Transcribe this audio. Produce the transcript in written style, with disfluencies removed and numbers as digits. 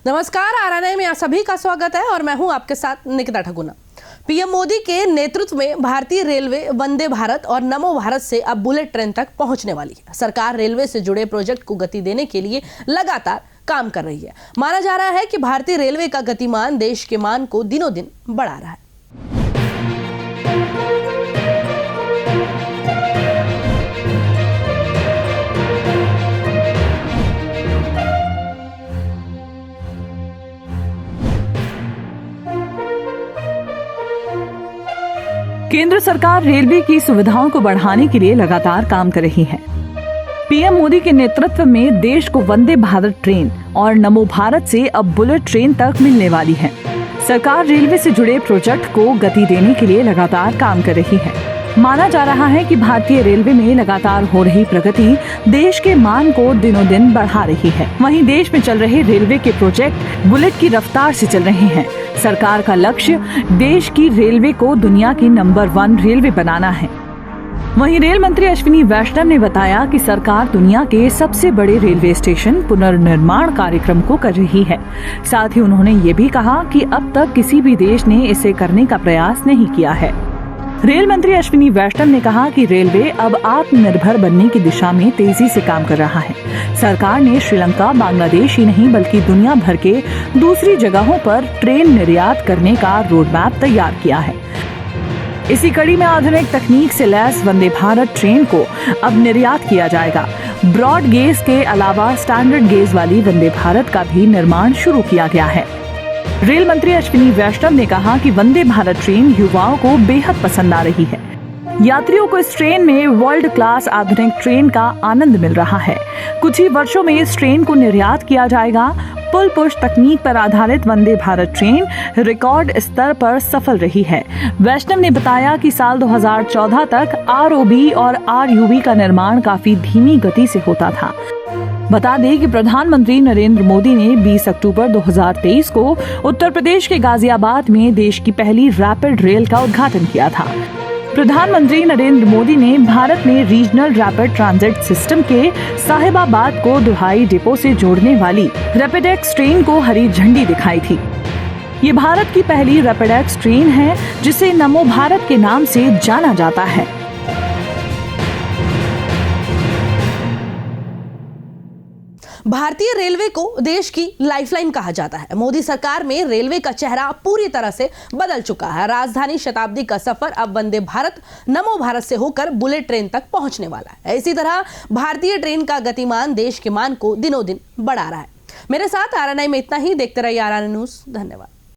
नमस्कार, आरएनआई में आप सभी का स्वागत है और मैं हूं आपके साथ निकिता ठकुना। पीएम मोदी के नेतृत्व में भारतीय रेलवे वंदे भारत और नमो भारत से अब बुलेट ट्रेन तक पहुंचने वाली है। सरकार रेलवे से जुड़े प्रोजेक्ट को गति देने के लिए लगातार काम कर रही है। माना जा रहा है कि भारतीय रेलवे का गतिमान देश के मान को दिनों दिन बढ़ा रहा है। केंद्र सरकार रेलवे की सुविधाओं को बढ़ाने के लिए लगातार काम कर रही है। पीएम मोदी के नेतृत्व में देश को वंदे भारत ट्रेन और नमो भारत से अब बुलेट ट्रेन तक मिलने वाली है। सरकार रेलवे से जुड़े प्रोजेक्ट को गति देने के लिए लगातार काम कर रही है। माना जा रहा है कि भारतीय रेलवे में लगातार हो रही प्रगति देश के मान को दिनों दिन बढ़ा रही है। वहीं देश में चल रहे रेलवे के प्रोजेक्ट बुलेट की रफ्तार से चल रहे हैं। सरकार का लक्ष्य देश की रेलवे को दुनिया की नंबर 1 रेलवे बनाना है। वहीं रेल मंत्री अश्विनी वैष्णव ने बताया कि सरकार दुनिया के सबसे बड़े रेलवे स्टेशन पुनर्निर्माण कार्यक्रम को कर रही है। साथ ही उन्होंने ये भी कहा कि अब तक किसी भी देश ने इसे करने का प्रयास नहीं किया है। रेल मंत्री अश्विनी वैष्णव ने कहा कि रेलवे अब आत्मनिर्भर बनने की दिशा में तेजी से काम कर रहा है। सरकार ने श्रीलंका, बांग्लादेश ही नहीं बल्कि दुनिया भर के दूसरी जगहों पर ट्रेन निर्यात करने का रोड मैप तैयार किया है। इसी कड़ी में आधुनिक तकनीक से लैस वंदे भारत ट्रेन को अब निर्यात किया जाएगा। ब्रॉड गेज के अलावा स्टैंडर्ड गेज वाली वंदे भारत का भी निर्माण शुरू किया गया है। रेल मंत्री अश्विनी वैष्णव ने कहा कि वंदे भारत ट्रेन युवाओं को बेहद पसंद आ रही है। यात्रियों को इस ट्रेन में वर्ल्ड क्लास आधुनिक ट्रेन का आनंद मिल रहा है। कुछ ही वर्षों में इस ट्रेन को निर्यात किया जाएगा। पुल पुश तकनीक पर आधारित वंदे भारत ट्रेन रिकॉर्ड स्तर पर सफल रही है। वैष्णव ने बताया कि साल 2014 तक आरओबी और आरयूबी का निर्माण काफी धीमी गति से होता था। बता दें कि प्रधानमंत्री नरेंद्र मोदी ने 20 अक्टूबर 2023 को उत्तर प्रदेश के गाजियाबाद में देश की पहली रैपिड रेल का उद्घाटन किया था। प्रधानमंत्री नरेंद्र मोदी ने भारत में रीजनल रैपिड ट्रांजिट सिस्टम के साहिबाबाद को दुहाई डिपो से जोड़ने वाली रैपिडेक्स ट्रेन को हरी झंडी दिखाई थी। ये भारत की पहली रैपिडेक्स ट्रेन है जिसे नमो भारत के नाम से जाना जाता है। भारतीय रेलवे को देश की लाइफलाइन कहा जाता है। मोदी सरकार में रेलवे का चेहरा पूरी तरह से बदल चुका है। राजधानी शताब्दी का सफर अब वंदे भारत नमो भारत से होकर बुलेट ट्रेन तक पहुंचने वाला है। इसी तरह भारतीय ट्रेन का गतिमान देश के मान को दिनों दिन बढ़ा रहा है। मेरे साथ आरएनआई में इतना ही। देखते रहिए आरएनआई न्यूज़। धन्यवाद।